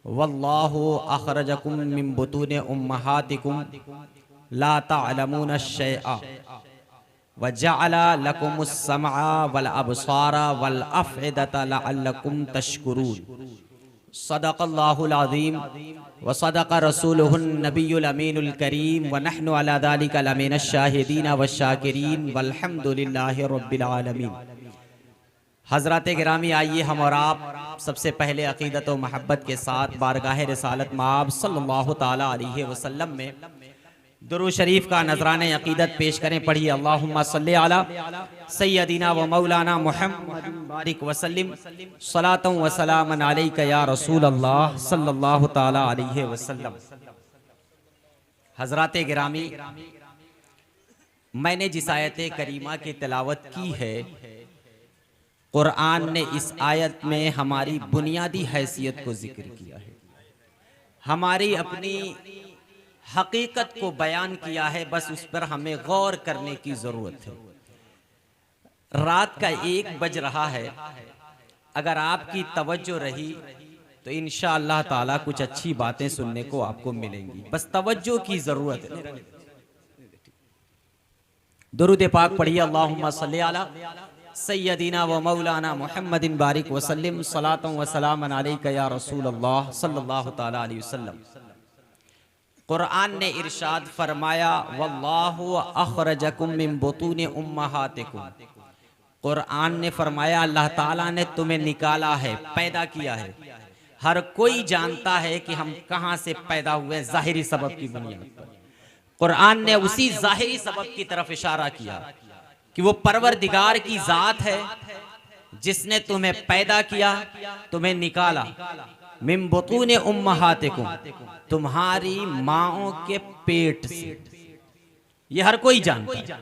वल्लाहु अखरजकुम मिन बुतूनि उम्महातिकुम ला तअलमून शैआ वजअला लकुमुस समअ वल अबसारा वल अफ़इदता लअल्लकुम तशकुरून। सदक़ल्लाहुल अज़ीम व सदक़ रसूलुहुन नबियुल अमीनुल करीम व नहनु अला ज़ालिका लमिनश शाहिदीन व शाकिरीन वल्हम्दुलिल्लाहि रब्बिल आलमीन। हज़रात गिरामी, आइए हम और आप सबसे पहले अक़ीदत व महब्बत के साथ बारगाह रिसालत माब सल्लल्लाहु ताला अलैहि वसल्लम में दुरूद शरीफ का नजराने अक़ीदत पेश करें। पढ़िए अल्लाहुम्मा सल्ली अला सय्यदिना व मौलाना मुहम्मद बारिक वसल्लिम सलातन व सलामन अलैका या रसूल अल्लाह सल्लल्लाहु ताला अलैहि वसल्लम। हज़रात गिरामी, मैंने जिस आयत करीमा की तिलावत की है, कुरान ने इस आयत में हमारी बुनियादी हैसियत को जिक्र किया है, हमारी अपनी हकीकत को बयान किया है। बस उस पर हमें गौर करने की जरूरत है। रात का 1 बज रहा है, अगर आपकी तवज्जो रही तो इंशाअल्लाह ताला कुछ अच्छी बातें सुनने को आपको मिलेंगी। बस तवज्जो की जरूरत है। दुरूद पाक पढ़िए अल्लाहुम्मा सल्ली अला सय्यदिना व मौलाना मुहम्मदिन बारिक वसल्लिम सलातन व सलामन अलैका या रसूल अल्लाह सल्लल्लाहु ताला अलैहि वसल्लम। कुरान ने इरशाद फरमाया वल्लाहु अखरजकुम मिन बुतूनि उम्महातिकुम। कुरान ने फरमाया अल्लाह ताला ने तुम्हें निकाला है, पैदा किया है। हर कोई जानता है कि हम कहां से पैदा हुए, जाहिरी सबब की बुनियाद पर। कुरान ने उसी जाहिरी सबब की तरफ इशारा किया कि वो परवरदिगार की जात है जिसने तुम्हें पैदा किया, तुम्हें निकाला। मिन बुतूनि उम्महातिकुम, तुम्हारी माओं के पेट से। ये हर कोई जानता है।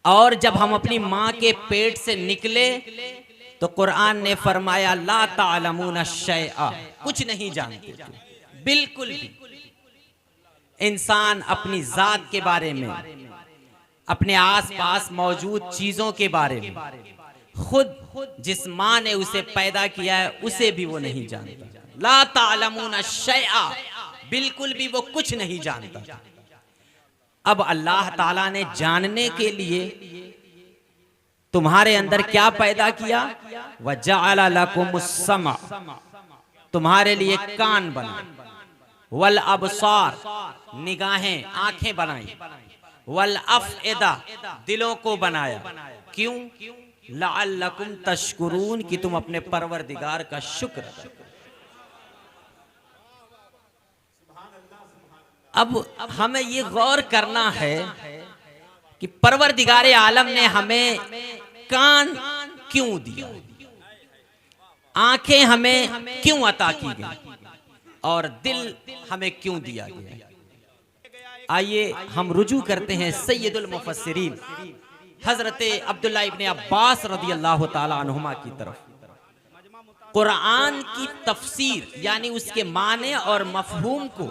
और जब हम अपनी माँ के पेट से निकले तो कुरान ने फरमाया ला तालमून शैआ, कुछ नहीं जानते बिल्कुल भी। इंसान अपनी जात के बारे में, अपने आसपास मौजूद चीजों के बारे में, खुद जिस माँ ने उसे पैदा किया है उसे भी वो नहीं जानता। ला तालमून शैआ, बिल्कुल भी वो कुछ नहीं जानता। अब अल्लाह ताला ने जानने के लिए तुम्हारे अंदर क्या पैदा किया? वजअला लकुमुस समअ, तुम्हारे लिए कान बनाए। वल अबसार, निगाहें, आंखें बनाई। वल अफ़इदा, दिलों को बनाया। क्यों? लअल्लकुम तशकुरून, कि तुम अपने परवरदिगार का शुक्र करो। अब हमें ये गौर करना है कि परवरदिगार आलम ने हमें कान क्यों दिया, आंखें हमें क्यों अता की गई और दिल हमें क्यों दिया गया। आइए हम रुजू करते हैं सैयदुल मुफस्सिरीन हजरत अब्दुल्लाह इब्ने अब्बास रज़ी अल्लाह ताला अन्हुमा की तरफ। कुरान की तफसीर यानी उसके माने और मफहूम को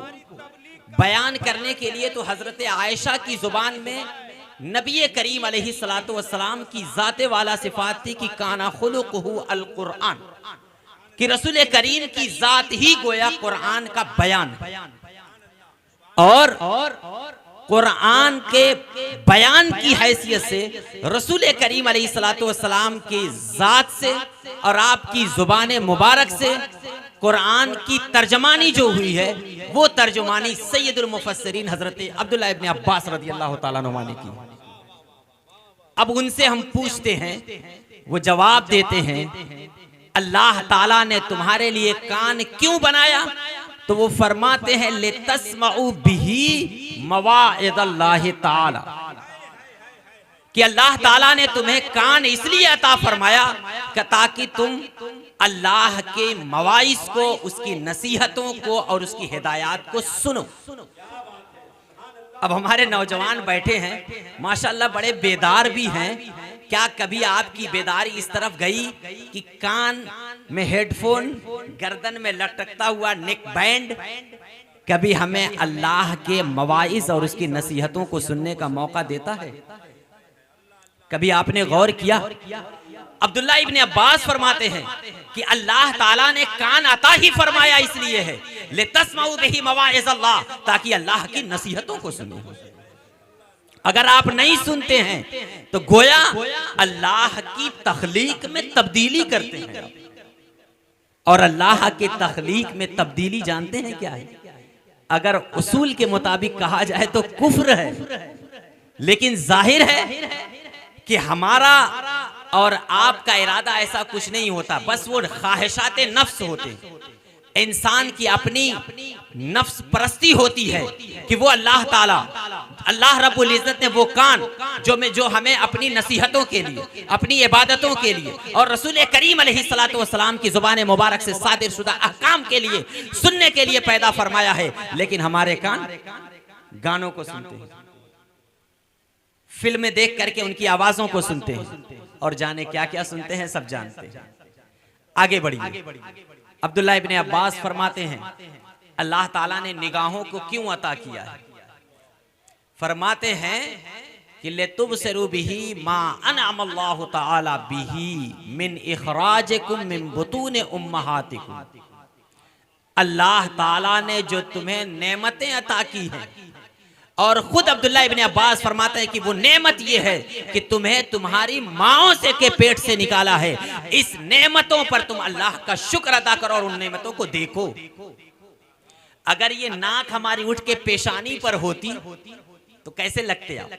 बयान करने के लिए तो हजरत आयशा की जुबान में नबी करीम अलैहिस्सलातु वस्सलाम की जाते वाला सिफात थी कि काना खुलुकुहु अल कुरान, कि रसूल करीम की जात ही गोया कुरान का बयान है। और कुरान के बयान की हैसियत से रसूल करीम अलैहिस्सलातु वस्सलाम की जात से और आपकी जुबान मुबारक से कुरान की तर्जमानी जो हुई है वो तर्जुमानी सैयदुल मुफस्सिरीन हजरत अब्दुल्लाह इब्ने अब्बास रज़ियल्लाहु ताला अन्हुमा ने की। अब उनसे हम पूछते हैं, वो जवाब देते हैं अल्लाह ताला ने तुम्हारे लिए कान क्यों बनाया? तो वो फरमाते हैं लितस्मउ बिही मवाइदल्लाहि ताला, कि अल्लाह ताला ने तुम्हें कान इसलिए अता फरमाया कि ताकि तुम अल्लाह के मवाइस को, उसकी नसीहतों को और उसकी हिदायत को सुनो। अब हमारे नौजवान बैठे हैं माशाअल्लाह, बड़े बेदार भी हैं। क्या कभी आपकी बेदारी इस तरफ गई कि कान में हेडफोन, गर्दन में लटकता हुआ नेक बैंड कभी हमें अल्लाह के मवाइस और उसकी नसीहतों को सुनने का मौका देता है? कभी आपने गौर किया? अब्दुल्ला इब्ने अब्बास फरमाते हैं कि अल्लाह ताला ने कान अता ही फरमाया इसलिए है ले तस्माउ बिही मवाइज़ अल्लाह, ताकि अल्लाह की नसीहतों को सुनो। अगर आप नहीं सुनते हैं तो गोया अल्लाह की तख्लीक में तब्दीली करते हैं। और अल्लाह के तख्लीक में तब्दीली जानते हैं क्या है? अगर उसूल के मुताबिक कहा जाए तो कुफ्र है, लेकिन जाहिर है कि हमारा और आपका इरादा ऐसा कुछ नहीं होता, बस वो ख्वाहिशात नफ्स होते हैं। इंसान की अपनी नफ्स परस्ती होती है कि वो अल्लाह ताला, अल्लाह रब्बुल इज्जत ने वो कान जो हमें अपनी नसीहतों के लिए, अपनी इबादतों के लिए और रसूल करीम अलैहिस्सलातु वस्सलाम की जुबान मुबारक से सादिर शुदा अहकाम के लिए सुनने के लिए पैदा फरमाया है। लेकिन हमारे कान गानों को सुनते हैं, फिल्में देख करके उनकी आवाजों को सुनते हैं और जाने क्या क्या सुनते हैं, सब जानते हैं। आगे बढ़िए। अब्दुल्ला इब्ने अब्बास फरमाते हैं अल्लाह ताला ने निगाहों को क्यों अता किया है? फरमाते हैं कि लेतुबसिरू बिही मा अनअमल्लाहु तआला बिही मिन इखराजिकुम मिन बुतून उम्महातिकुम। अल्लाह ताला ने जो तुम्हें नेमतें अता की हैं, और खुद अब्दुल्ला इब्ने अब्बास फरमाते हैं कि वो नेमत ये है कि तुम्हें तुम्हारी माओं से के पेट से निकाला है। इस नेमतों पर तुम अल्लाह का शुक्र अदा करो और उन नेमतों को देखो। अगर ये नाक हमारी उठ के पेशानी पर होती तो कैसे लगते आप?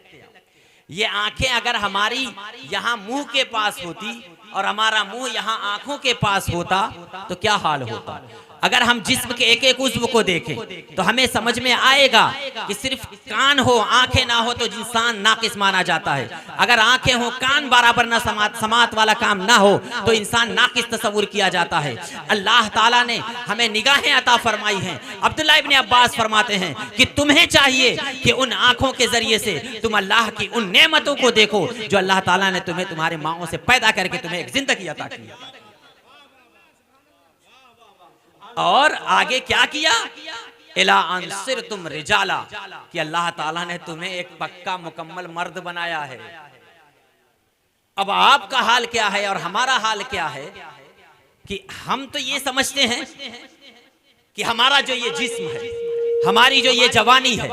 ये आंखें अगर हमारी यहाँ मुंह के पास होती और हमारा मुंह यहाँ आंखों के पास होता तो क्या हाल होता? अगर हम जिस्म के एक एक उज्व को देखें तो हमें समझ में आएगा कि सिर्फ कान हो आंखें ना हो तो इंसान नाकिस माना जाता है। अगर आंखें हो कान बराबर ना समात वाला काम ना हो तो इंसान नाकिस तस्वुर किया जाता है। अल्लाह ताला ने हमें निगाहें अता फरमाई हैं। अब्दुल्ला इब्ने अब्बास फरमाते हैं कि तुम्हें चाहिए कि उन आंखों के जरिए से तुम अल्लाह की उन नेमतों को देखो जो अल्लाह ताला ने तुम्हें तुम्हारे माओं से पैदा करके तुम्हें एक जिंदगी अता की। और आगे क्या किया? इला अंसिर तुम रिजाला, कि अल्लाह ताला ने तुम्हें एक पक्का मुकम्मल मर्द बनाया है। अब आपका हाल क्या है और हमारा हाल क्या है कि हम तो ये समझते हैं कि हमारा जो ये जिस्म है, हमारी जो ये जवानी है,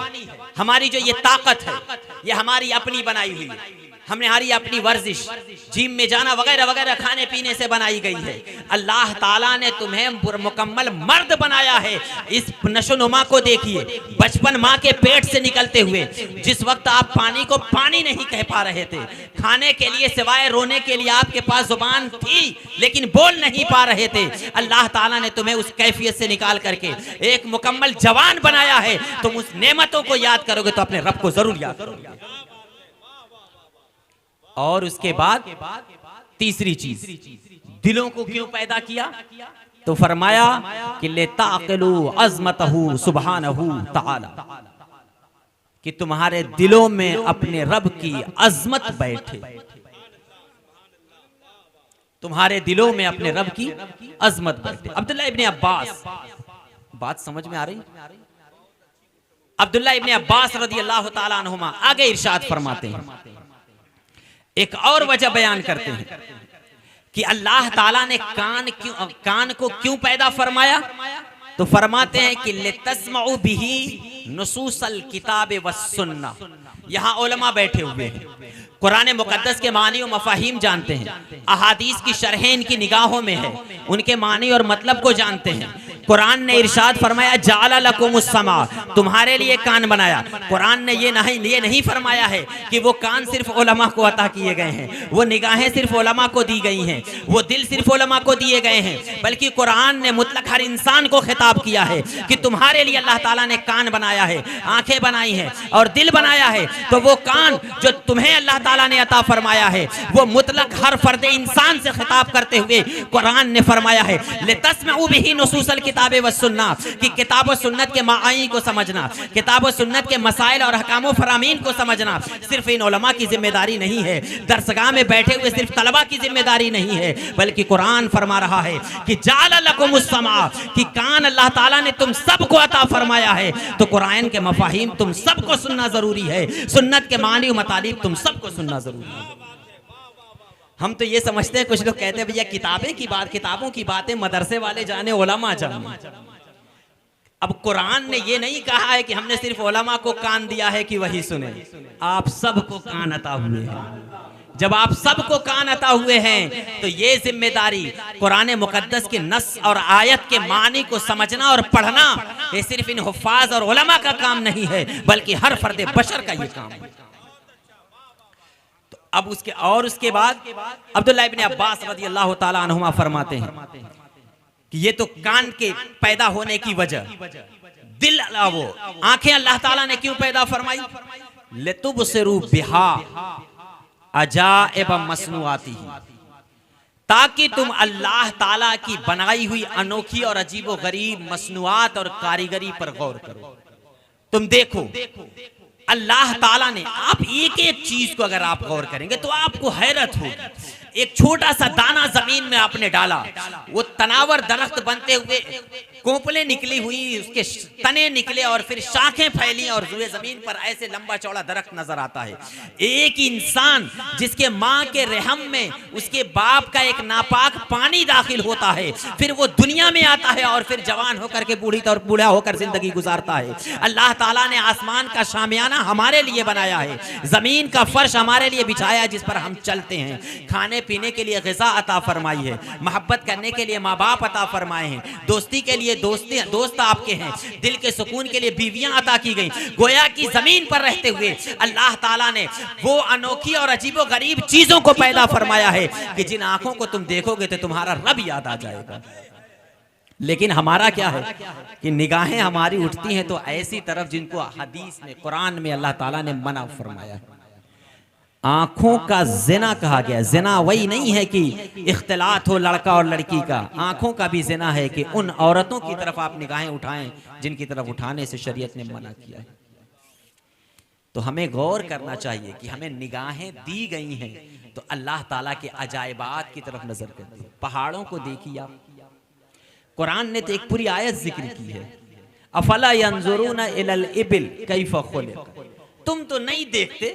हमारी जो ये ताकत है, ये हमारी अपनी बनाई हुई है। हमारी अपनी वर्जिश, जिम में जाना वगैरह वगैरह खाने पीने से बनाई गई है। अल्लाह ताला ने तुम्हें मुकम्मल मर्द बनाया है। इस नशोनुमा को देखिए, बचपन माँ के पेट से निकलते हुए जिस वक्त आप पानी को पानी नहीं कह पा रहे थे, खाने के लिए सिवाय रोने के लिए आपके पास जुबान थी लेकिन बोल नहीं पा रहे थे, अल्लाह ताला ने तुम्हें उस कैफियत से निकाल करके एक मुकम्मल जवान बनाया है। तुम उस नेमतों को याद करोगे तो अपने रब को जरूर याद करोगे। और उसके बाद तीसरी चीज, दिलों को क्यों पैदा किया? तो फरमाया कि लेताक़िलू अज़मतहू सुब्हानहू तआला, कि तुम्हारे दिलों में अपने रब की अजमत बैठे, तुम्हारे दिलों में अपने रब की अजमत बैठे। अब्दुल्ला इब्ने अब्बास, बात समझ में आ रही? अब्दुल्ला इब्ने अब्बास रज़ी अल्लाह ताला अन्हुमा आगे इरशाद फरमाते हैं, एक और वजह बयान करते हैं कि अल्लाह ताला ने कान को क्यों पैदा फरमाया? तो फरमाते हैं कि लितस्मउ बिही नुसूसल किताब वस्सुन्ना। यहाँ उलमा बैठे हुए हैं, कुरान मुकद्दस के मानी और मफाहिम जानते हैं, अहादीस की शरहें इनकी निगाहों में है, उनके मानी और मतलब को जानते हैं। कुरान ने इरशाद फरमाया जाला लकुमुस समा, तुम्हारे लिए कान बनाया। कुरान ने ये नहीं फरमाया है कि वो कान सिर्फ उलमा को अता किए गए हैं, वो निगाहें सिर्फ उलमा को दी गई हैं, वो दिल सिर्फ उलमा को दिए गए हैं, बल्कि कुरान ने मुतलक हर इंसान को खिताब किया है कि तुम्हारे लिए अल्लाह ताला ने कान बनाया है, आंखें बनाई हैं और दिल बनाया है। तो वो कान जो तुम्हें अल्लाह ताला ने अता फरमाया है वो मुतलक हर फर्द इंसान से खिताब करते हुए कुरान ने फरमाया है लितस्मउ बिही नुसूसल किताब व सुन्ना, कि किताब व सुन्नत के मानी को समझना, किताब व सुन्नत के मसाइल और अहकाम व फरामीन को समझना सिर्फ इन उलमा की जिम्मेदारी नहीं है, दरसगाह में बैठे हुए सिर्फ तलबा की जिम्मेदारी नहीं है, बल्कि कुरान फरमा रहा है कि जाला लकुमुस समा, कि कान अल्लाह ताला ने तुम सबको अता फरमाया है। तो कुरान के मफाहिम तुम सबको सुनना जरूरी है, सुन्नत के मानी व मतालिब तुम सबको सुनना जरूरी है। हम तो ये समझते हैं, कुछ लोग कहते हैं भैया किताबों की बातें मदरसे वाले जाने, उलमा जाने। अब कुरान ने ये नहीं कहा है कि हमने सिर्फ उलमा को कान दिया है कि वही सुने, आप सबको कान अता हुए हैं। जब आप सबको कान अता हुए हैं तो ये जिम्मेदारी कुरान मुकद्दस के नस और आयत के मानी को समझना और पढ़ना ये सिर्फ इन हुफ्फाज और उलमा का काम नहीं है, बल्कि हर फर्द बशर का ये काम है। तो अब उसके बाद अब्दुल्लाह इब्न अब्बास रज़ियल्लाहु ताला अन्हुमा फरमाते हैं कि ये तो कान के पैदा होने की वजह, दिल वो आंखें अल्लाह ताला ने क्यों पैदा फरमाई? लितुबसिरू बिहा अजाइब मसनूआती, ताकि तुम अल्लाह ताला की बनाई हुई अनोखी और अजीबो गरीब मसनूआत और कारीगरी पर गौर करो। तुम देखो अल्लाह ताला ने, आप एक एक चीज को अगर आप गौर करेंगे तो आपको हैरत होगी। एक छोटा सा दाना जमीन में आपने डाला, वो तनावर दरख्त बनते हुए कोपले निकली हुई, उसके तने निकले और फिर शाखें फैली और जुए जमीन पर ऐसे लंबा चौड़ा दरख्त नजर आता है। एक इंसान जिसके माँ के रहम में उसके बाप का एक नापाक पानी दाखिल होता है, फिर वो दुनिया में आता है और फिर जवान होकर के बूढ़ा होकर जिंदगी गुजारता है। अल्लाह ताला ने आसमान का शामियाना हमारे लिए बनाया है, जमीन का फर्श हमारे लिए बिछाया है जिस पर हम चलते हैं, खाने पीने के लिए ग़िज़ा अता फरमाई है, मोहब्बत करने के लिए माँ बाप अता फरमाए हैं, दोस्ती के लिए दोस्त आपके हैं, दिल के सुकून के लिए बीवियां अता की गई। गोया की जमीन पर रहते हुए अल्लाह ताला ने वो अनोखी और अजीबो गरीब चीजों को पैदा फरमाया है कि जिन आंखों को तुम देखोगे तो तुम्हारा रब याद आ जाएगा। लेकिन हमारा क्या है कि निगाहें हमारी उठती हैं तो ऐसी तरफ जिनको हदीस में, कुरान में अल्लाह ताला ने मना फरमाया है। आंखों का जिना कहा गया। जिना वही नहीं है कि इख्तिलात हो लड़का और लड़की का, आंखों का भी जिना है कि उन औरतों की तरफ आप निगाहें उठाएं जिनकी तरफ उठाने से शरीयत ने मना किया है। तो हमें गौर करना चाहिए कि हमें निगाहें दी गई हैं तो अल्लाह ताला के अजायबात की तरफ नजर करिए। पहाड़ों को देखिए आप, कुरान ने तो एक पूरी आयत जिक्र की है, अफला यंजुरूना इलल इबिल कैफ खुलिक़। तुम तो नहीं देखते,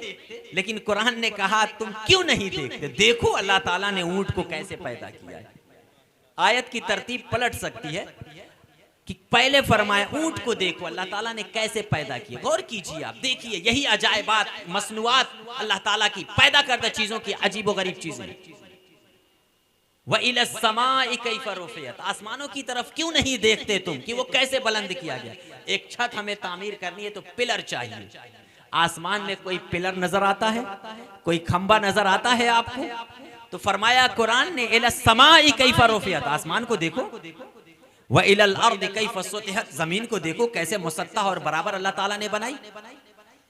लेकिन कुरान ने कहा तुम क्यों नहीं देखते, देखो अल्लाह ताला ने ऊंट को कैसे पैदा किया है। आयत की तरतीब पलट सकती है कि पहले फरमाया ऊंट को देखो अल्लाह ताला ने कैसे पैदा किया। गौर कीजिए आप, देखिए यही अजायबात मसनूआत अल्लाह ताला की पैदा करदा चीजों की अजीबो गरीब चीजें। व इला समाई कैफ रुफ़ियत, आसमानों की तरफ क्यों नहीं देखते तुम कि वो कैसे बुलंद किया गया। एक छत हमें तामीर करनी है तो पिलर चाहिए। आसमान में कोई पिलर नजर आता है, कोई खंबा नजर आता है आपको? तो फरमाया कुरान ने इला समाई कैफ रुफ़ियत, आसमान को देखो, व इलल अर्द कैफ सुतिहत, जमीन को देखो कैसे मुसत्तह और बराबर अल्लाह ताला ने बनाई।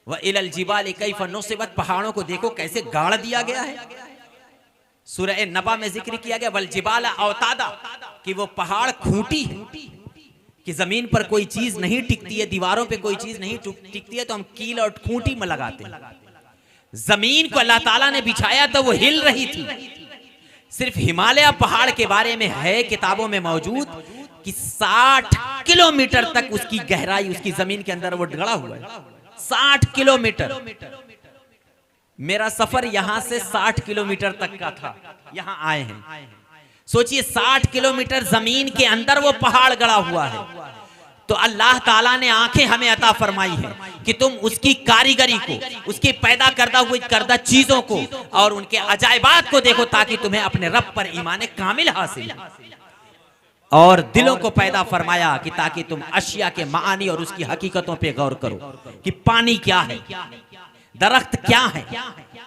व इलल जिबाल कैफ नुसिबत, पहाड़ों को देखो कैसे गाड़ दिया गया है। सूरह नबा में जिक्र किया गया वल जिबाल औतादा, कि वो पहाड़ खूंटी है कि जमीन पर कोई चीज नहीं टिकती है, दीवारों पे कोई चीज नहीं टिकती है तो हम कील और खूंटी में लगाते हैं। जमीन को अल्लाह ताला ने बिछाया तो वो हिल रही थी। सिर्फ हिमालय पहाड़ के बारे में है किताबों में मौजूद कि 60 किलोमीटर तक उसकी गहराई, उसकी जमीन के अंदर वो गड़ा हुआ है। 60 किलोमीटर। मेरा सफर यहां से 60 किलोमीटर तक का था, यहां आए हैं। सोचिए 60 किलोमीटर जमीन के अंदर वो पहाड़ गड़ा हुआ है। तो अल्लाह ताला ने आंखें हमें अता फरमाई है कि तुम उसकी कारीगरी को, उसकी पैदा करदा चीजों को और उनके अजायबात को देखो ताकि तुम्हें अपने रब पर ईमान कामिल हासिल। और दिलों को पैदा फरमाया कि ताकि तुम अशिया के मानी और उसकी हकीकतों पे गौर करो कि पानी क्या है, दरख्त क्या है,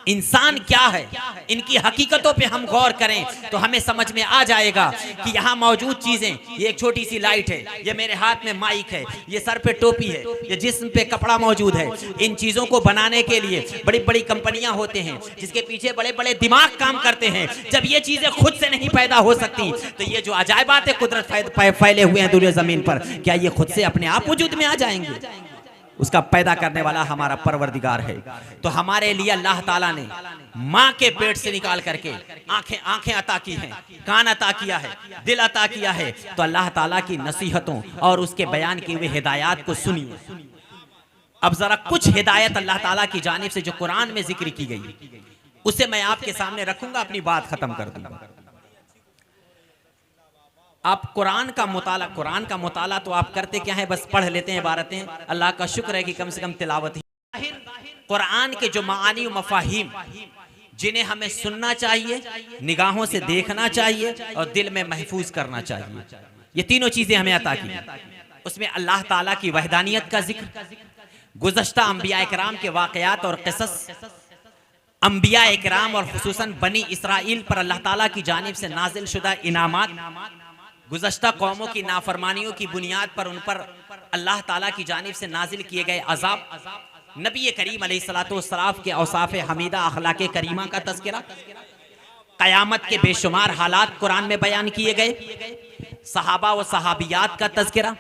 इंसान क्या है, इनकी हकीकतों पे हम गौर करें तो हमें समझ में आ जाएगा कि यहाँ मौजूद चीजें, ये एक छोटी सी लाइट है, ये मेरे हाथ में माइक है, ये सर पे टोपी है, ये जिस्म पे कपड़ा मौजूद है। इन चीजों को बनाने के लिए बड़ी बड़ी कंपनियां होते हैं जिसके पीछे बड़े बड़े दिमाग काम करते हैं। जब ये चीजें खुद से नहीं पैदा हो सकती तो ये जो अजायबात है कुदरत फैले हुए हैं दुनिया जमीन पर, क्या ये खुद से अपने आप वजूद में आ जाएंगे? उसका पैदा करने वाला हमारा परवरदिगार है। तो हमारे लिए अल्लाह ताला ने माँ के पेट से निकाल करके आंखें अता की हैं, कान अता किया है, दिल अता किया है। तो अल्लाह ताला की नसीहतों और उसके बयान किए हुए हिदायत को सुनिए। अब जरा कुछ हिदायत अल्लाह ताला की जानिब से जो कुरान में जिक्र की गई, उसे मैं आपके सामने रखूंगा, अपनी बात खत्म कर दूंगा। आप कुरान का मुताला तो आप करते क्या है, बस पढ़ लेते हैं इबारतें। अल्लाह का शुक्र है कि कम से कम तिलावत ही। कुरान के जो मानी व मफाहिम जिन्हें हमें सुनना चाहिए, निगाहों से देखना चाहिए और दिल में महफूज करना चाहिए, ये तीनों चीजें हमें अता की। उसमें अल्लाह ताला की वहदानियत का जिक्र, गुज़श्ता अंबिया इकराम के वाक़यात और क़िसस, अंबिया इकराम और खुसूसन बनी इसराइल पर अल्लाह ताला की जानिब से नाजिल शुदा इनामात, गुज़श्ता कौमों की नाफरमानियों की बुनियाद पर उन पर अल्लाह ताला की जानिब से नाजिल किए गए अज़ाब, नबी करीम अलैहिस्सलातु वस्सलाम के औसाफ़ हमीदा अखलाक़ करीमा का तज़किरा, क़यामत के बेशुमार हालात कुरान में बयान किए गए, सहाबा व सहाबियात का तज़किरा,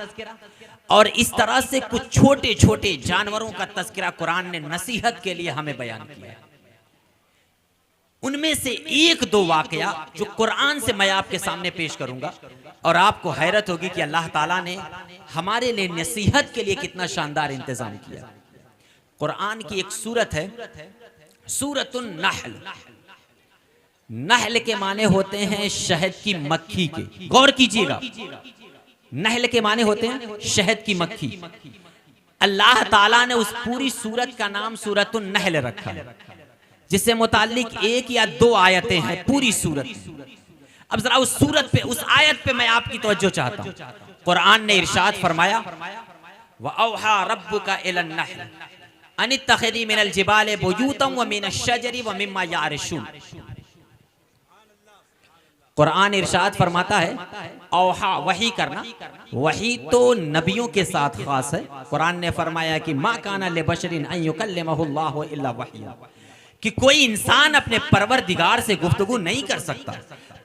और इस तरह से कुछ छोटे छोटे जानवरों का तज़किरा कुरान ने नसीहत के लिए हमें बयान किया। उनमें से एक दो वाकया जो कुरान से मैं आपके सामने पेश करूंगा और आपको हैरत होगी कि अल्लाह ताला ने हमारे लिए नसीहत के लिए कितना शानदार इंतजाम किया। कुरान की एक सूरत है सूरतुन नहल। नहल के माने होते हैं शहद की मक्खी के, गौर कीजिएगा, नहल के माने होते हैं शहद की मक्खी। अल्लाह ताला ने उस पूरी सूरत का नाम सूरतुन नहल रखा है, जिससे मुताल्लिक एक या दो आयतें हैं पूरी सूरत। अब जरा उस सूरत पे, उस आयत पे मैं आपकी तवज्जो चाहता हूं। कुरान ने इरशाद फरमाया, व औहा रब्बुका इलन नहल अनित्तखिदी मिनल जिबाल बुयूतम व मिनश शजरी व मिम्मा यारिशून। कुरान इरशाद फरमाता है औहा, वही करना, वही तो नबियों के साथ खास है। कुरान ने फरमाया कि मा काना लिबशरिन अन युकल्लिमहुल्लाहु इल्ला वहय्या, कि कोई इंसान अपने परवरदिगार से गुफ्तगू नहीं कर सकता।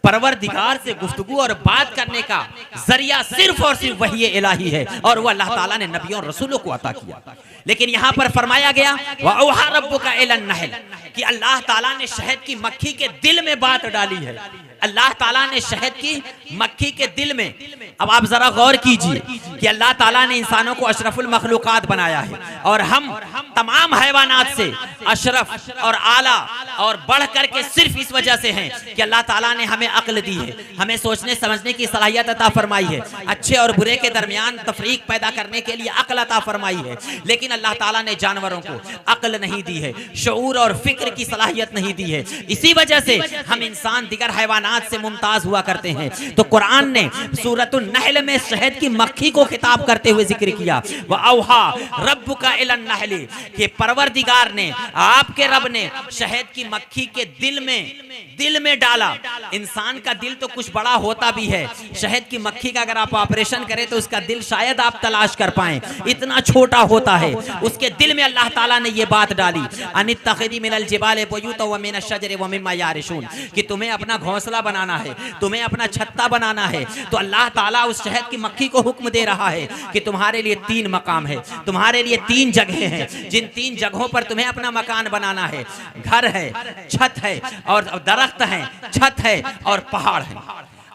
परवरदिगार से गुफ्तगू और बात करने का जरिया सिर्फ और सिर्फ वही इलाही है, और वह अल्लाह ताला ने नबियों और रसूलों को अता किया। लेकिन यहाँ पर फरमाया गया व औहा रब्बुका इलन नहल, कि अल्लाह ताला ने शहद की मक्खी के दिल में बात डाली है। अल्लाह ताला ने शहद की मक्खी के दिल में, अब आप जरा गौर कीजिए कि अल्लाह ताला ने इंसानों को अशरफुल मखलूकात बनाया है, और हम तमाम हैवानात से अशरफ और आला और बढ़ करके सिर्फ इस वजह से हैं कि अल्लाह ताला ने हमें अक्ल दी है, हमें सोचने समझने की सलाहियत अता फरमाई है, अच्छे और बुरे के दरमियान तफरीक पैदा करने के लिए अक्ल अता फरमाई है। लेकिन अल्लाह ताला ने जानवरों को अक्ल नहीं दी है, शऊर और फिक्र की सलाहियत नहीं दी है। इसी वजह से हम इंसान दिगर हैवानात से मुमताज हुआ करते हैं। तो कुरान ने सूरतुन नहल में शहद की मक्खी को खिताब करते हुए जिक्र किया, व औहा रब्बुका इलन नहल, कि परवरदिगार ने, आपके रब ने शहद की मक्खी के दिल में डाला। इंसान का दिल तो कुछ बड़ा होता भी है, शहद की मक्खी का अगर आप ऑपरेशन करें तो उसका दिल शायद आप तलाश कर पाएं, इतना छोटा होता है। उसके दिल में अल्लाह ताला ने ये बात डाली, अनित्तखिदी मिनल जिबाल बुयूता व मिनश शजरी व मिम्मा यारिशून, कि तुम्हें अपना घोंसला बनाना है, तुम्हें अपना छत्ता बनाना है। तो अल्लाह ताला उस शहद की मक्खी को हुक्म दे रहा है कि तुम्हारे लिए 3 मकाम है, तुम्हारे लिए 3 जगह हैं, जिन 3 जगहों पर तुम्हें अपना मकान बनाना है। घर है, छत है, और दरख्त है, छत है और पहाड़ है।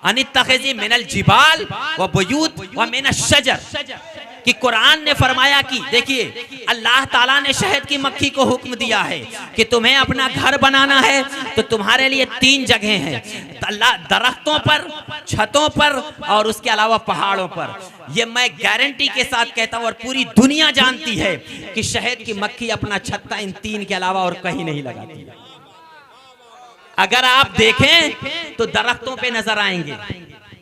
अनित्तखिदी मिनल जिबाल व बुयूत व मिनश शजर, कि कुरान ने फरमाया कि देखिए, अल्लाह ताला ने शहद की मक्खी को हुक्म दिया है कि तुम्हें अपना घर बनाना है, तो तुम्हारे लिए 3 जगह हैं, दरख्तों पर, छतों पर और उसके अलावा पहाड़ों पर। ये मैं गारंटी के साथ कहता हूं, और पूरी दुनिया जानती है कि शहद की मक्खी अपना छत्ता इन 3 के अलावा और कहीं नहीं लगाती। अगर आप देखें तो दरख्तों पे नजर आएंगे,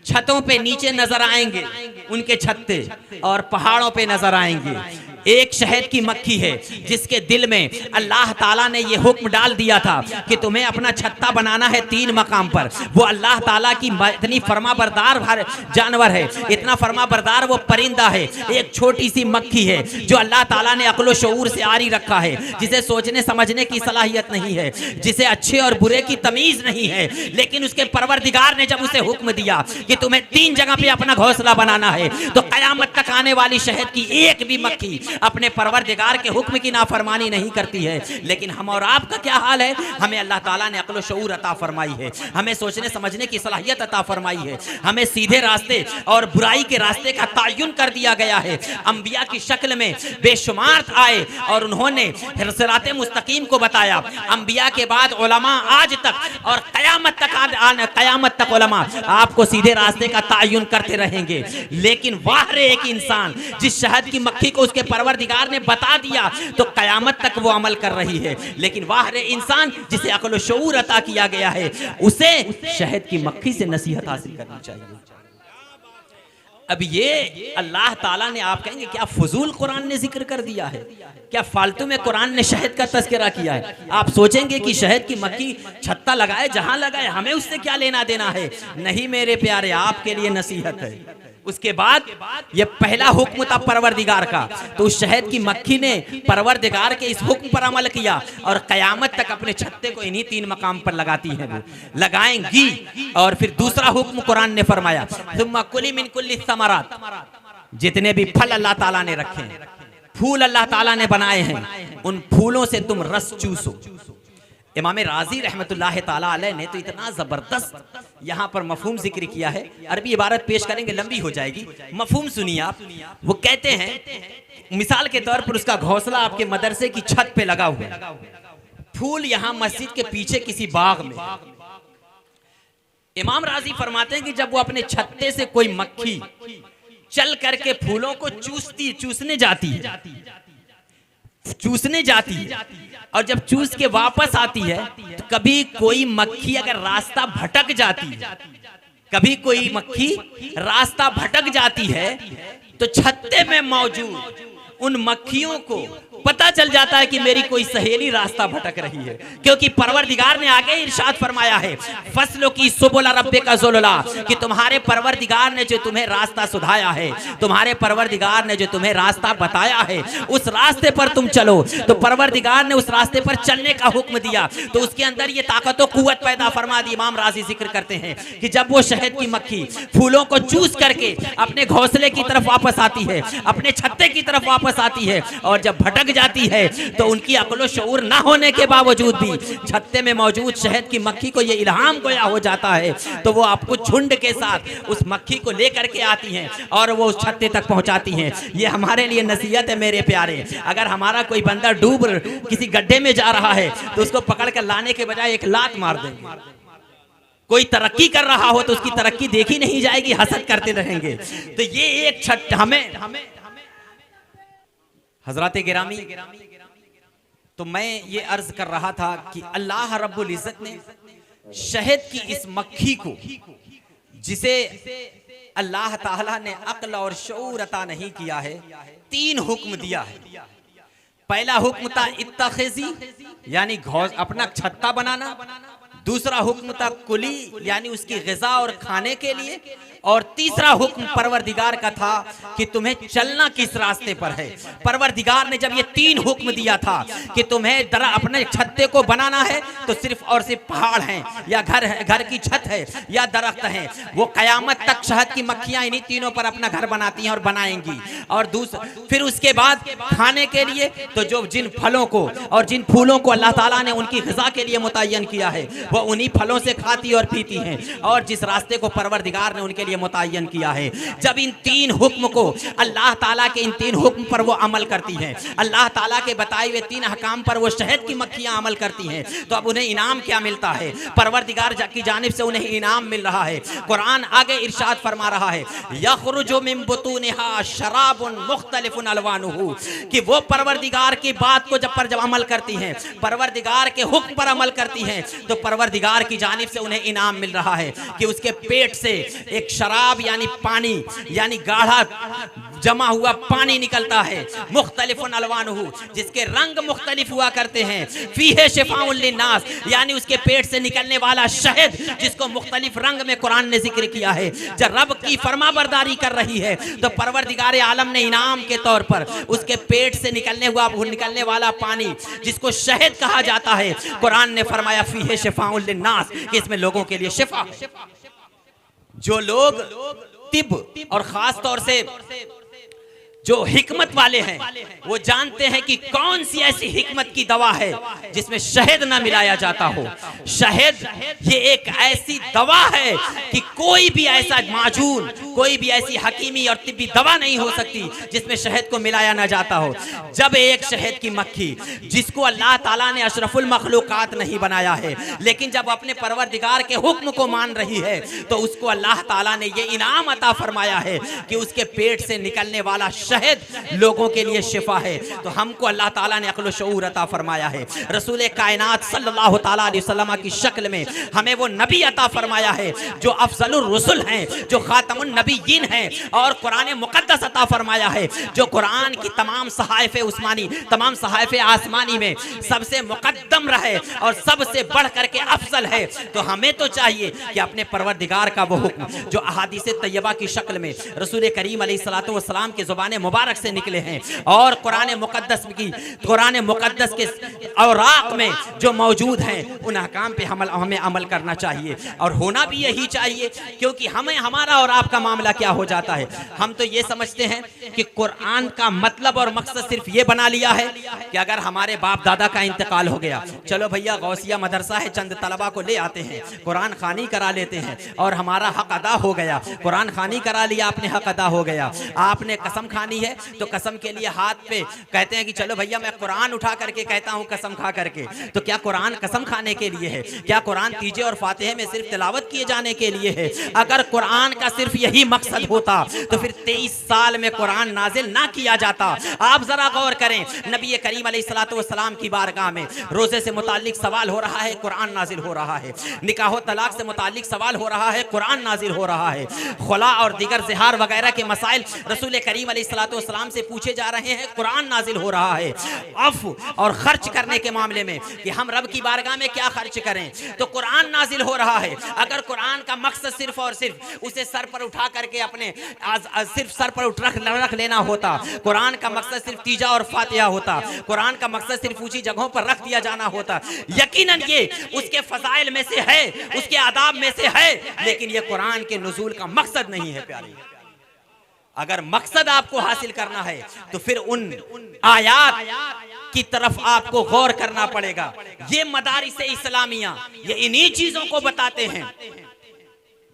छतों पे नीचे नजर आएंगे उनके छत्ते, और पहाड़ों पे नजर आएंगे। एक शहद की मक्खी है जिसके दिल में अल्लाह ताला ने ये हुक्म डाल दिया था कि तुम्हें अपना छत्ता बनाना है 3 मकाम पर। वो अल्लाह ताला की इतनी फरमाबरदार जानवर है, इतना फरमाबरदार वो परिंदा है, एक छोटी सी मक्खी है जो अल्लाह ताला ने अक्ल शऊर से आरी रखा है, जिसे सोचने समझने की सलाहियत नहीं है, जिसे अच्छे और बुरे की तमीज नहीं है। लेकिन उसके परवरदिगार ने जब उसे हुक्म दिया कि तुम्हें 3 जगह पे अपना घोंसला बनाना है, तो कयामत तक आने वाली शहद की एक भी मक्खी अपने परवरदिगार के हुक्म की नाफरमानी नहीं करती है। लेकिन हम और आपका क्या हाल है? हमें अल्लाह ताला ने अक्ल व शऊर अता फरमाई है, हमें सोचने समझने की सलाहियत अता फरमाई है, हमें सीधे रास्ते और बुराई के रास्ते का तायुन कर दिया गया है। अंबिया की शक्ल में बेशुमार आए और उन्होंने सिराते मुस्तकीम को बताया। अंबिया के बाद उलमा आज तक और क़यामत तक उलमा आपको सीधे रास्ते का तायुन करते रहेंगे। लेकिन वाह रे एक इंसान जिस शहद की मक्खी को उसके परवरदिगार ने बता दिया तो क़यामत तक वो अमल कर रही है। लेकिन वाह रे इंसान जिसे अक्ल व शऊर अता किया गया है, उसे शहद की मक्खी से नसीहत हासिल करनी चाहिए। अब ये अल्लाह ताला ने, आप कहेंगे क्या फजूल कुरान ने जिक्र कर दिया है, क्या फालतू में कुरान ने शहद का तज़किरा किया है? आप सोचेंगे कि शहद की मक्खी छत्ता लगाए जहां लगाए, हमें उससे क्या लेना देना है? नहीं मेरे प्यारे, आपके लिए नसीहत है। उसके बाद ये पहला हुक्म था परवरदिगार का, तो उस शहद की मक्खी ने परवरदिगार के इस हुक्म पर अमल किया और क़यामत तक अपने छत्ते को इन्हीं 3 मकाम पर लगाती हैं, वो लगाएंगी। और फिर दूसरा हुक्म कुरान ने फरमाया, सुम्मा कुली मिन कुल्ली समरात, जितने भी फल अल्लाह ताला ने रखे हैं, फूल अल्लाह ताला ने बनाए हैं, उन फूलों से तुम रस चूसो। इमाम राजी रहमतुल्लाह ताला अलैह ने तो इतना जबरदस्त यहाँ पर मफहूम जिक्र किया है, अरबी इबारत पेश करेंगे लंबी हो जाएगी, मफहूम सुनिए आप। वो कहते हैं मिसाल के तौर पर उसका घोंसला आपके मदरसे की छत पे लगा हुआ है, फूल यहाँ मस्जिद के पीछे किसी बाग में। इमाम राजी फरमाते हैं कि जब वो अपने छत्ते से कोई मक्खी चल करके फूलों को चूसने जाती है और जब चूस के वापस आती है तो कभी कोई मक्खी अगर रास्ता भटक जाती है तो छत्ते में मौजूद उन मक्खियों को पता चल जाता है कि मेरी कोई सहेली रास्ता भटक रही है, क्योंकि परवरदिगार ने आगे इरशाद फरमाया है, फसलों की सुबुल रब्बिका ज़ुलला, कि तुम्हारे परवरदिगार ने जो तुम्हें रास्ता सुधाया है, तुम्हारे परवरदिगार ने जो तुम्हें रास्ता बताया है, उस रास्ते पर तुम चलो। तो परवरदिगार ने उस रास्ते पर चलने का हुक्म दिया तो उसके अंदर ये ताकत व कुव्वत पैदा फरमा दी। इमाम राजी जिक्र करते हैं कि जब वो शहद की मक्खी फूलों को चूस करके अपने घोंसले की तरफ वापस आती है, अपने छत्ते की तरफ वापस आती है, और जब भटक जाती है तो उनकी अक्ल व शऊर ना होने के बावजूद भी छत्ते में मौजूद शहद की मक्खी को ये इल्हाम गोया हो जाता है, तो वो आपको झुंड के साथ उस मक्खी को लेकर के आती हैं और वो उस छत्ते तक पहुंचाती हैं। ये हमारे लिए नसीहत है मेरे प्यारे। अगर हमारा कोई बंदा डूब किसी गड्ढे में जा रहा है तो उसको पकड़ कर लाने के बजाय एक लात मार देंगे। कोई तरक्की कर रहा हो तो उसकी तरक्की देखी नहीं जाएगी, हसद करते रहेंगे। तो ये एक छत हमें हजरत गिरामी, तो मैं ये अर्ज कर रहा था कि अल्लाह रब्बुल इज्जत ने शहद की इस मक्खी को, जिसे अल्लाह ताला ने अक्ल और शऊर अता नहीं किया है, 3 हुक्म दिया है। पहला हुक्म था इत्तखिज़ी, यानी अपना छत्ता बनाना। दूसरा हुक्म था कुली, यानी उसकी ग़िज़ा और खाने के लिए। और तीसरा हुक्म परवरदिगार का था कि तुम्हें चलना किस रास्ते पर है। परवरदिगार ने जब ये 3 हुक्म दिया था कि तुम्हें अपने छत्ते को बनाना है तो सिर्फ और सिर्फ पहाड़ हैं या घर की छत है या दरख्त हैं, वो क़यामत तक शहद की मक्खियां इन्हीं तीनों पर अपना घर बनाती हैं और बनाएंगी। और फिर उसके बाद खाने के लिए तो जो जिन फलों को और जिन फूलों को अल्लाह ताला ने उनकी ग़िज़ा के लिए मुतय्यन किया है वो उन्हीं फलों से खाती और पीती हैं। और जिस रास्ते को परवरदिगार ने उनके मुतय्यन किया है, जब इन 3 हुक्म को अल्लाह ताला के इन 3 हुक्म पर वो अमल करती हैं, अल्लाह ताला के बताए हुए 3 अहकाम पर वो शहद की मक्खियां अमल करती हैं, तो अब उन्हें इनाम क्या मिलता है? परवरदिगार की जानिब से उन्हें इनाम मिल रहा है। कुरान आगे इरशाद फरमा रहा है, यखरुजु मिन बुतूनिहा शराबुन मुख्तलिफुन अलवानुहु, कि वो परवरदिगार की बात को जब अमल करती हैं, परवरदिगार के हुक्म पर अमल करती हैं, तो परवरदिगार की जानिब से उन्हें इनाम मिल रहा है कि उसके पेट से एक शराब यानी पानी, यानी गाढ़ा जमा हुआ पानी निकलता है, मुख्तलिफुन अलवानुहु, जिसके रंग मुख्तलिफ हुआ करते हैं, फीहे शिफाउन लिन्नास, यानी उसके पेट से निकलने वाला शहद जिसको मुख्तलिफ रंग में कुरान ने जिक्र किया है। जब रब की फरमाबरदारी कर रही है तो परवरदिगार आलम ने इनाम के तौर पर उसके पेट से निकलने वाला पानी जिसको शहद कहा जाता है, कुरान ने फरमाया फीहे शिफाउन लिन्नास, कि इसमें लोगों के लिए शिफा है। जो लोग तिब और खास तौर से जो हिकमत वाले हैं वो जानते हैं कि कौन सी ऐसी हिकमत की दवा है जिसमें शहद ना मिलाया जाता हो। शहद ये एक ऐसी दवा है कि कोई भी ऐसा माजून, कोई भी ऐसी हकीमी और तिब्बी दवा नहीं हो सकती जिसमें शहद को मिलाया ना जाता हो। जब एक शहद की मक्खी, जिसको अल्लाह ताला ने अशरफुल मखलूकात नहीं बनाया है, लेकिन जब अपने परवरदिगार के हुक्म को मान रही है तो उसको अल्लाह ताला ने ये इनाम अता फरमाया है कि उसके पेट से निकलने वाला शहद लोगों के लिए शिफा है। तो हमको अल्लाह ताला ने अक्ल शऊर अता फरमाया है। रसूल कायनात सल्लल्लाहु ताला अलैहि वसल्लम की शक्ल में हमें वो नबी अता फरमाया है जो अफजलुर रसूल हैं, जो खातमुन नबीयीन हैं, और कुरान मुकद्दस अता फरमाया है जो कुरान की तमाम सहाइफ उस्मानी, तमाम सहाइफ आसमानी में सबसे मुकद्दम रहे और सबसे बढ़ करके अफजल है। तो हमें तो चाहिए कि अपने परवरदिगार का वो हुक्म जो अहादीस तैयबा की शक्ल में रसूल करीम अलैहिस्सलातु वस्सलाम के ज़ुबान मुबारक से निकले हैं और कुरान मुकद्दस के औराक में जो मौजूद हैं उन अहकाम पे हमें अमल करना चाहिए और होना भी यही चाहिए। क्योंकि हमें, हमारा और आपका मामला क्या हो जाता है, हम तो ये समझते हैं कि कुरान का मतलब और मकसद सिर्फ ये बना लिया है कि अगर हमारे बाप दादा का इंतकाल हो गया, चलो भैया गौसिया मदरसा है, चंद तलबा को ले आते हैं, कुरान खानी करा लेते हैं और हमारा हक अदा हो गया। कुरान खानी करा लिया, आपने हक अदा हो गया। आपने कसम खानी है तो कसम के लिए हाथ पे कहते हैं कि चलो भैया मैं कुरान उठा करके कहता हूँ कसम खा करके। तो क्या कुरान कसम खाने के लिए है? क्या कुरान तीजे और फातिहे में सिर्फ तिलावत किए जाने के लिए है? अगर कुरान का सिर्फ यही मकसद होता तो फिर 23 साल में कुरान नाजिल ना किया जाता। आप जरा गौर करें, नबी करीम अलैहिस्सलातु वस्सलाम की बारगाह में रोजे से मुताल्लिक सवाल हो रहा है, कुरान नाजिल हो रहा है। निकाह तलाक से मुताल्लिक सवाल हो रहा है, कुरान नाजिल हो रहा है। खुला और दीगर ज़िहार वगैरह के मसाइल रसूल करीम अलैहिस्सलातु वस्सलाम से पूछे जा रहे हैं, कुरान नाजिल हो रहा है। अफ और खर्च करने के मामले में कि हम रब की बारगाह में क्या खर्च करें, तो कुरान नाजिल हो रहा है। अगर कुरान का मकसद सिर्फ और सिर्फ उसे सर पर उठा करके अपने सिर्फ सर पर रख लेना होता, कुरान का मकसद सिर्फ तीजा और फातिहा होता, कुरान का मकसद सिर्फ ऊंची जगहों पर रख दिया जाना होता, यकीनन ये उसके फजाइल में से है, उसके आदाब में से है, लेकिन ये कुरान के नुज़ूल का मकसद नहीं है प्यारे। अगर मकसद आपको हासिल करना है तो फिर उन आयात की तरफ आपको गौर करना पड़ेगा। ये मदारिस इस्लामिया ये इन्हीं चीजों को बताते हैं,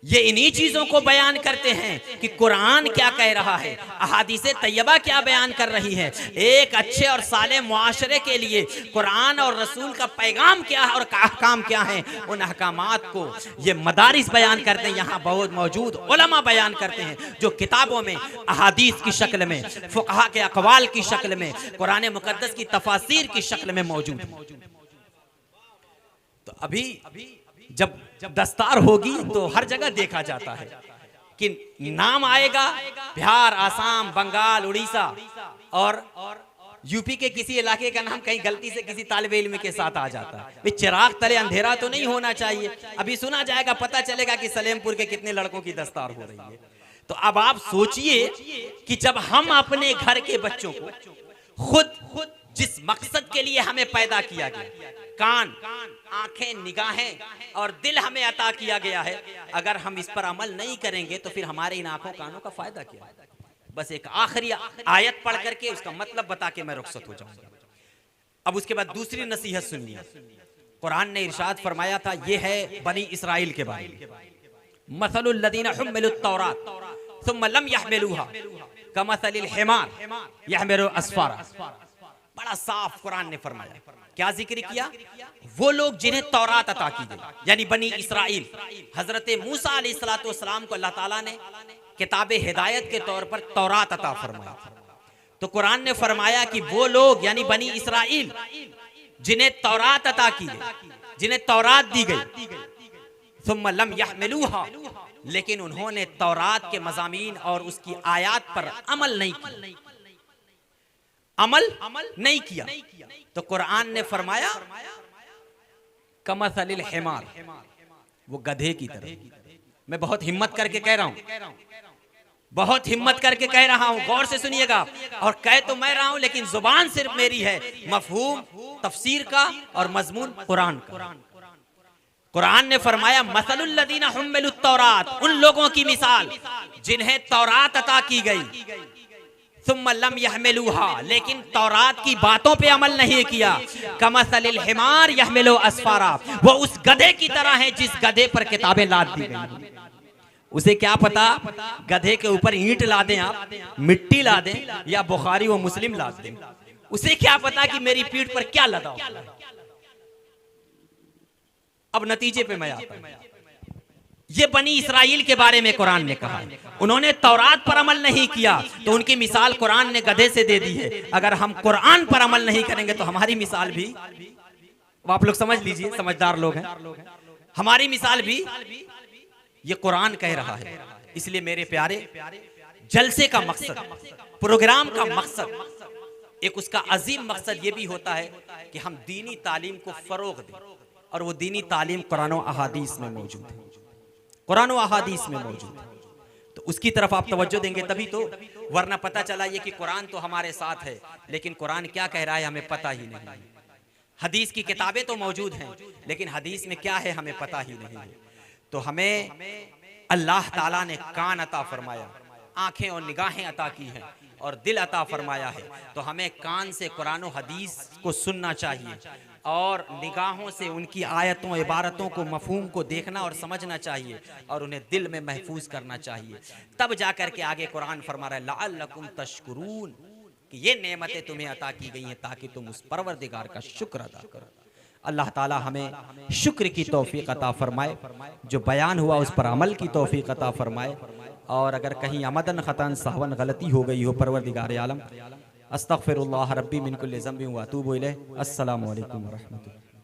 ये इन्हीं चीजों को बयान करते हैं कि कुरान क्या कह रहा है, अहादीस तैयबा क्या बयान कर रही है। एक अच्छे और साले मुआशरे के लिए कुरान और रसूल का पैगाम क्या है और अहकाम क्या है, उन अहकामात को ये मदारिस बयान करते हैं। यहाँ बहुत मौजूद उलमा बयान करते हैं जो किताबों में अहादीस की शक्ल में, फुक़हा के अक़वाल की शक्ल में, कुरान मुक़द्दस की तफासीर की शक्ल में मौजूद है। तो अभी जब दस्तार होगी तो हर जगह देखा जाता है कि नाम आएगा बिहार, आसाम, बंगाल, उड़ीसा और यूपी के किसी इलाके का नाम कहीं गलती से किसी तालिबे इल्म के साथ आ जाता है। चिराग तले अंधेरा तो नहीं होना चाहिए। अभी सुना जाएगा, पता चलेगा कि सलेमपुर के कितने लड़कों की दस्तार हो रही है। तो अब आप सोचिए कि जब हम अपने घर के बच्चों को खुद जिस मकसद के लिए हमें पैदा किया गया, कान, आंखें, निगाहें और दिल हमें अता किया गया है, अगर हम इस पर अमल नहीं करेंगे तो फिर हमारे इन आंखों कानों का फायदा क्या है? बस एक आखिरी आयत पढ़ करके उसका मतलब बता के मैं रुखसत हो जाऊंगा। अब उसके बाद दूसरी नसीहत सुनिए। कुरान ने इरशाद फरमाया था, ये है बनी इसराइल के बारे में, मसलुल लदीना हुम्मिलुत तौरात सुम्मा लम यहमिलूहा कमसलिल हिमार यहमिलु अस्फारा। बड़ा साफ कुरान ने फरमाया। क्या जिक्र किया? वो लोग जिन्हें तौरात अता की गई, यानी बनी इसराइल, हजरत मूसा अलैहिस्सलातु वस्सलाम को अल्लाह ताला ने किताब हिदायत के तौर पर तौरात अता फरमाया। तो कुरान ने फरमाया कि वो लोग यानी बनी इसराइल जिन्हें तौरात अता की गई, जिन्हें तौरात दी गई, सुम्मा लम यहमिलूहा, लेकिन उन्होंने तौरात के मज़ामीन और उसकी आयात पर अमल नहीं किया। तो कुरान ने फरमाया कमसलिल हिमार, वो गधे की तरह। मैं बहुत हिम्मत करके कह रहा हूं, बहुत हिम्मत करके कह रहा हूं, गौर से सुनिएगा। और कह तो मैं रहा हूं लेकिन जुबान सिर्फ मेरी है, मफहूम तफसीर का और मजमून कुरान का। कुरान ने फरमाया मसलुल लदीना हुम्मिलुत तौरात, उन लोगों की मिसाल जिन्हें तौरात अता की गई, सुम्मा लम यहमिलूहा, लेकिन तौरात की बातों पे अमल नहीं किया। कमसलिल हिमार यहमिलु अस्फारा, वो उस गधे की तरह है जिस गधे पर किताबें लाद दी गई। उसे क्या पता गधे के ऊपर ईंट ला दें आप, मिट्टी ला दें, या बुखारी व मुस्लिम ला दें, उसे क्या पता कि मेरी पीठ पर क्या लदा हो। अब नतीजे पे मैं आता हूं। ये बनी इसराइल के बारे में कुरान ने कहा है, उन्होंने तौरात पर अमल नहीं किया तो उनकी मिसाल कुरान ने गधे से दे दी है। अगर हम कुरान पर अमल नहीं करेंगे तो हमारी मिसाल भी, आप लोग समझ लीजिए, समझदार लोग हैं, हमारी मिसाल भी ये कुरान कह रहा है। इसलिए मेरे प्यारे, जलसे का मकसद, प्रोग्राम का मकसद, एक उसका अजीम मकसद ये भी होता है कि हम दीनी तालीम को फरोग दें, और वो दीनी तालीम कुरान और अहादीस में मौजूद है, कुरान और अहादीस में मौजूद है। तो उसकी तरफ आप तवज्जो देंगे तभी तो, वरना पता चला ये कि कुरान तो हमारे साथ है लेकिन कुरान क्या कह रहा है हमें पता ही नहीं है। हदीस की किताबें तो मौजूद हैं लेकिन हदीस में क्या है हमें पता ही नहीं है। तो हमें अल्लाह ताला ने कान अता फरमाया, आंखें और निगाहें अता की हैं और दिल अता फरमाया है। तो हमें कान से कुरान और हदीस को सुनना चाहिए और निगाहों से उनकी आयतों इबारतों को, मफहूम को देखना और समझना चाहिए और उन्हें दिल में महफूज करना चाहिए। तब जाकर के आगे कुरान फरमा रहा है लअल्लकुम तशकुरून, कि ये नेमतें तुम्हें अता की गई हैं ताकि तुम उस परवरदिगार का शुक्र अदा करो। अल्लाह ताला हमें शुक्र की तौफीक अता फरमाए, जो बयान हुआ उस पर अमल की तौफीक अता फरमाए, और अगर कहीं अमदन खतन सहवन गलती हो गई हो परवरदिगार आलम, अस्तगफिरुल्लाह रब्बी मिन कुल्लि ज़ंबिन व अतूबु इलैह। अस्सलामु अलैकुम व रहमतुल्लाह।